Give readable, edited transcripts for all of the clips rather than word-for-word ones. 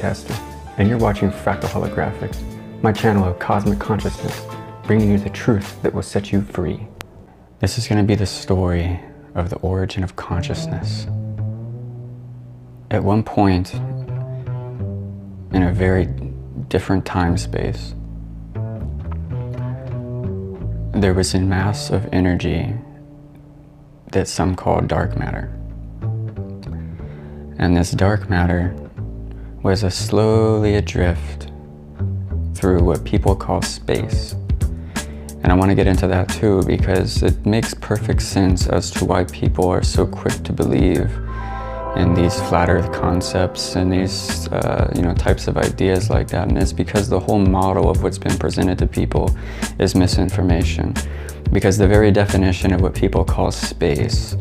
podcaster, and you're watching Fractal Holographic, my channel of cosmic consciousness, bringing you the truth that will set you free. This is going to be the story of the origin of consciousness. At one point, in a very different time space, there was a mass of energy that some call dark matter. And this dark matter was slowly adrift through what people call space. And I want to get into that too, because it makes perfect sense as to why people are so quick to believe in these flat earth concepts and these types of ideas like that. And it's because the whole model of what's been presented to people is misinformation, because the very definition of what people call space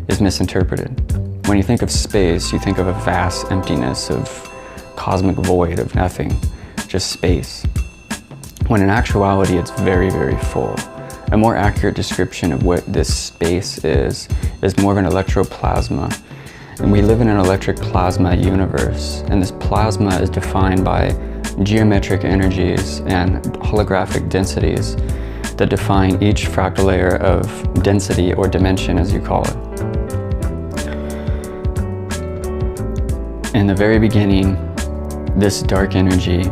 is misinterpreted. When you think of space, you think of a vast emptiness of cosmic void of nothing, just space. When in actuality, it's very, very full. A more accurate description of what this space is more of an electroplasma. And we live in an electric plasma universe, and this plasma is defined by geometric energies and holographic densities that define each fractal layer of density or dimension, as you call it. In the very beginning, this dark energy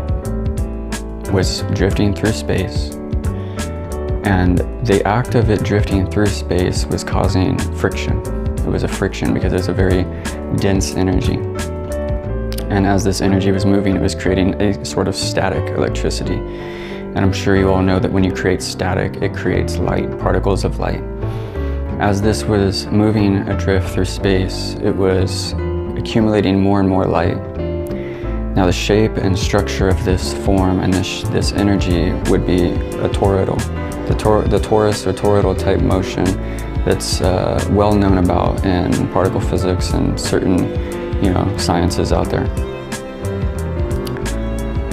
was drifting through space, and the act of it drifting through space was causing friction. It was a friction because it's a very dense energy. And as this energy was moving, it was creating a sort of static electricity. And I'm sure you all know that when you create static, it creates light, particles of light. As this was moving adrift through space, it was accumulating more and more light. Now the shape and structure of this form and this energy would be a toroidal. The torus or toroidal type motion that's well known about in particle physics and certain sciences out there.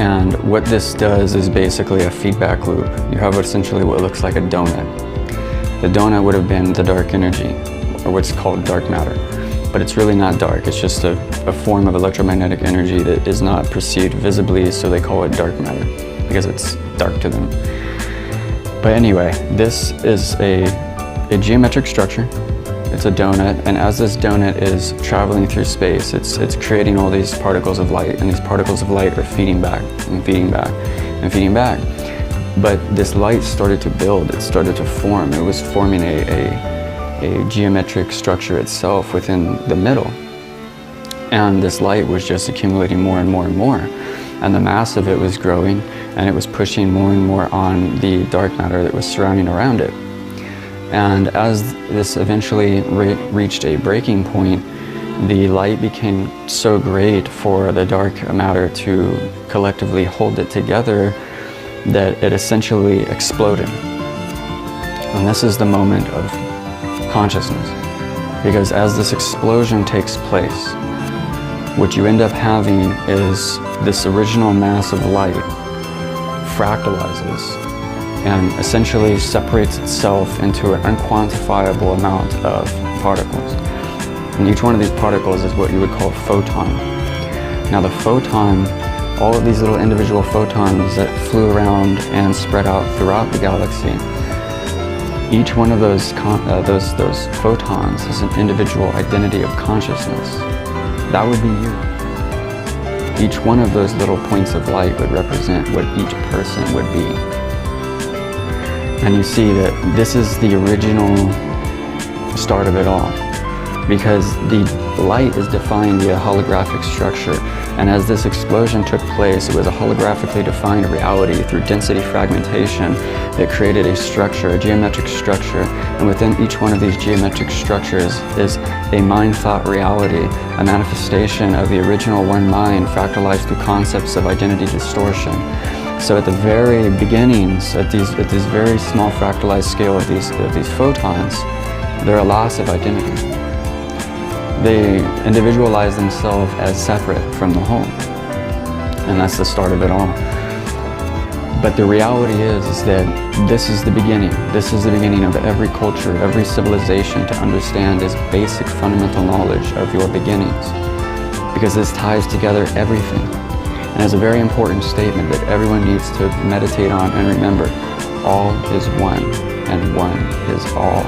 And what this does is basically a feedback loop. You have essentially what looks like a donut. The donut would have been the dark energy, or what's called dark matter. But it's really not dark, it's just a form of electromagnetic energy that is not perceived visibly, so they call it dark matter, because it's dark to them. But anyway, this is a geometric structure. It's a donut, and as this donut is traveling through space, it's creating all these particles of light, and these particles of light are feeding back and feeding back and feeding back. But this light started to build, it started to form. It was forming a geometric structure itself within the middle. And this light was just accumulating more and more and more. And the mass of it was growing, and it was pushing more and more on the dark matter that was surrounding around it. And as this eventually reached a breaking point, the light became so great for the dark matter to collectively hold it together that it essentially exploded. And this is the moment of consciousness, because as this explosion takes place, what you end up having is this original mass of light fractalizes and essentially separates itself into an unquantifiable amount of particles. And each one of these particles is what you would call a photon. Now the photon, all of these little individual photons that flew around and spread out throughout the galaxy, each one of those photons is an individual identity of consciousness. That would be you. Each one of those little points of light would represent what each person would be. And you see that this is the original start of it all, because the light is defined via holographic structure. And as this explosion took place, it was a holographically defined reality through density fragmentation that created a structure, a geometric structure. And within each one of these geometric structures is a mind-thought reality, a manifestation of the original one mind fractalized through concepts of identity distortion. So at the very beginnings, at these very small fractalized scale of these photons, they're a loss of identity. They individualize themselves as separate from the whole. And that's the start of it all. But the reality is that this is the beginning. This is the beginning of every culture, every civilization to understand this basic fundamental knowledge of your beginnings. Because this ties together everything. And it's a very important statement that everyone needs to meditate on and remember. All is one, and one is all.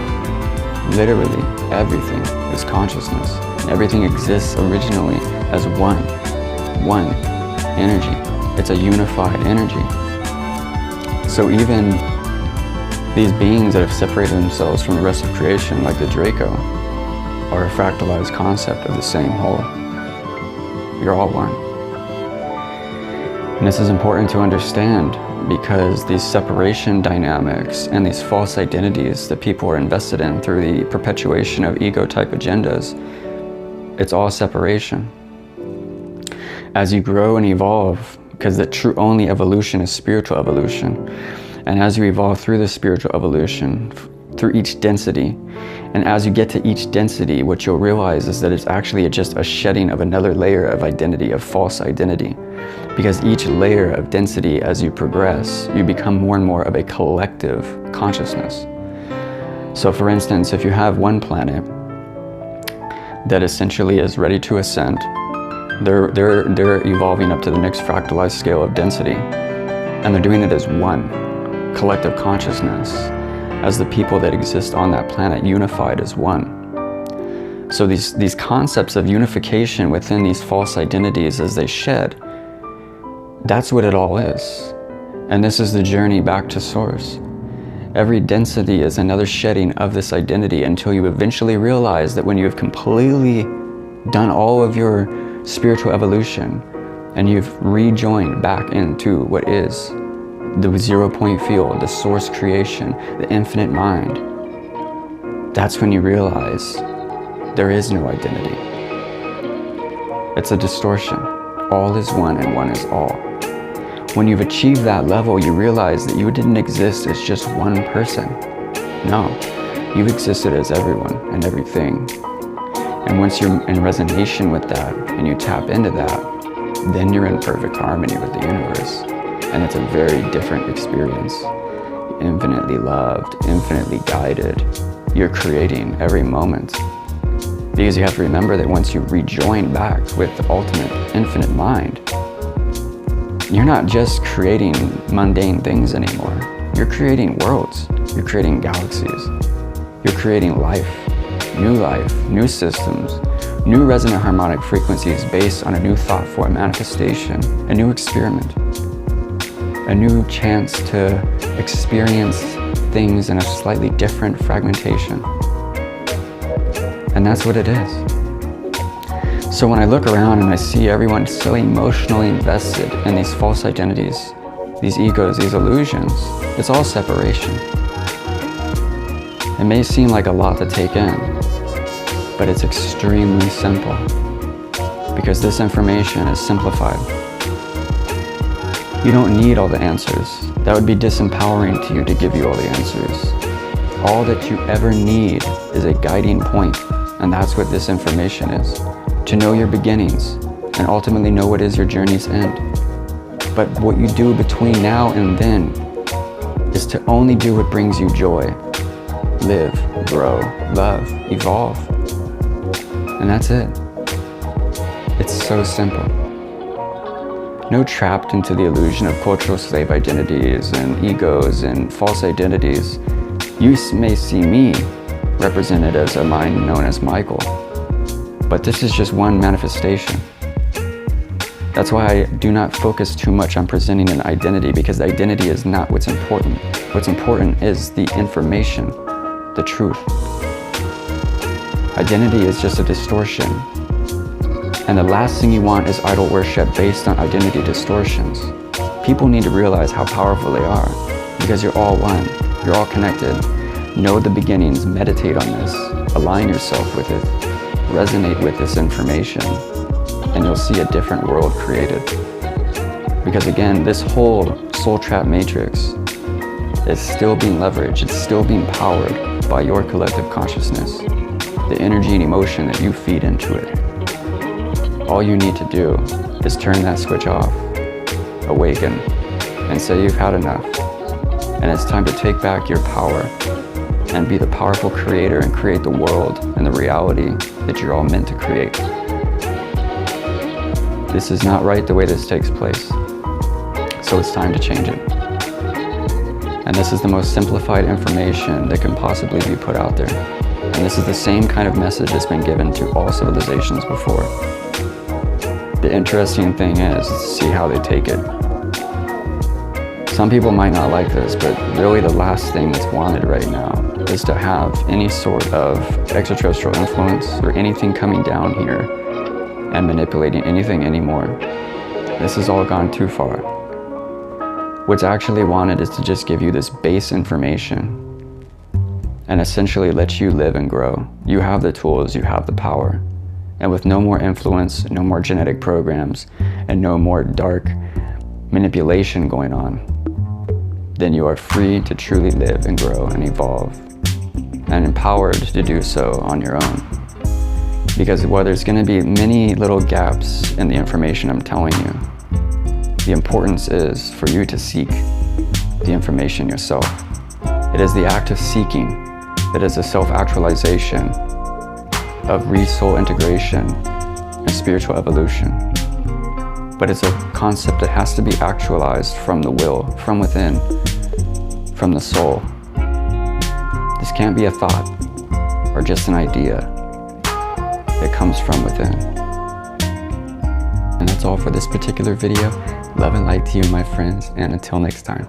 Literally, everything is consciousness. Everything exists originally as one energy. It's a unified energy. So even these beings that have separated themselves from the rest of creation, like the Draco, are a fractalized concept of the same whole. You're all one. And this is important to understand because these separation dynamics and these false identities that people are invested in through the perpetuation of ego-type agendas, it's all separation. As you grow and evolve, because the true only evolution is spiritual evolution, and as you evolve through the spiritual evolution, through each density, and as you get to each density, what you'll realize is that it's actually just a shedding of another layer of identity, of false identity. Because each layer of density, as you progress, you become more and more of a collective consciousness. So for instance, if you have one planet that essentially is ready to ascend, they're evolving up to the next fractalized scale of density, and they're doing it as one collective consciousness, as the people that exist on that planet unified as one. So these concepts of unification within these false identities as they shed, that's what it all is. And this is the journey back to source. Every density is another shedding of this identity until you eventually realize that when you have completely done all of your spiritual evolution and you've rejoined back into what is the 0 point field, the source creation, the infinite mind, that's when you realize there is no identity. It's a distortion. All is one and one is all. When you've achieved that level, you realize that you didn't exist as just one person. No, you existed as everyone and everything. And once you're in resonation with that and you tap into that, then you're in perfect harmony with the universe. And it's a very different experience. Infinitely loved, infinitely guided. You're creating every moment. Because you have to remember that once you rejoin back with the ultimate infinite mind, you're not just creating mundane things anymore. You're creating worlds. You're creating galaxies. You're creating life, new systems, new resonant harmonic frequencies based on a new thought form manifestation, a new experiment, a new chance to experience things in a slightly different fragmentation. And that's what it is. So when I look around and I see everyone so emotionally invested in these false identities, these egos, these illusions, it's all separation. It may seem like a lot to take in, but it's extremely simple because this information is simplified. You don't need all the answers. That would be disempowering to you to give you all the answers. All that you ever need is a guiding point, and that's what this information is. To know your beginnings and ultimately know what is your journey's end. But what you do between now and then is to only do what brings you joy. Live, grow, love, evolve. And that's it. It's so simple. No trapped into the illusion of cultural slave identities and egos and false identities. You may see me represented as a mind known as Michael, but this is just one manifestation. That's why I do not focus too much on presenting an identity, because the identity is not what's important. What's important is the information, the truth. Identity is just a distortion. And the last thing you want is idol worship based on identity distortions. People need to realize how powerful they are, because you're all one, you're all connected. Know the beginnings, meditate on this, align yourself with it, resonate with this information, and you'll see a different world created. Because again, this whole soul trap matrix is still being leveraged, it's still being powered by your collective consciousness, the energy and emotion that you feed into it. All you need to do is turn that switch off, awaken, and say you've had enough. And it's time to take back your power and be the powerful creator and create the world and the reality that you're all meant to create. This is not right the way this takes place. So it's time to change it. And this is the most simplified information that can possibly be put out there. And this is the same kind of message that's been given to all civilizations before. The interesting thing is to see how they take it. Some people might not like this, but really the last thing that's wanted right now is to have any sort of extraterrestrial influence or anything coming down here and manipulating anything anymore. This has all gone too far. What's actually wanted is to just give you this base information and essentially let you live and grow. You have the tools, you have the power. And with no more influence, no more genetic programs, and no more dark manipulation going on, then you are free to truly live and grow and evolve, and empowered to do so on your own. Because while there's going to be many little gaps in the information I'm telling you, the importance is for you to seek the information yourself. It is the act of seeking that is a self-actualization of re-soul integration and spiritual evolution. But it's a concept that has to be actualized from the will, from within, from the soul. This can't be a thought or just an idea. It comes from within. And that's all for this particular video. Love and light to you, my friends, and until next time.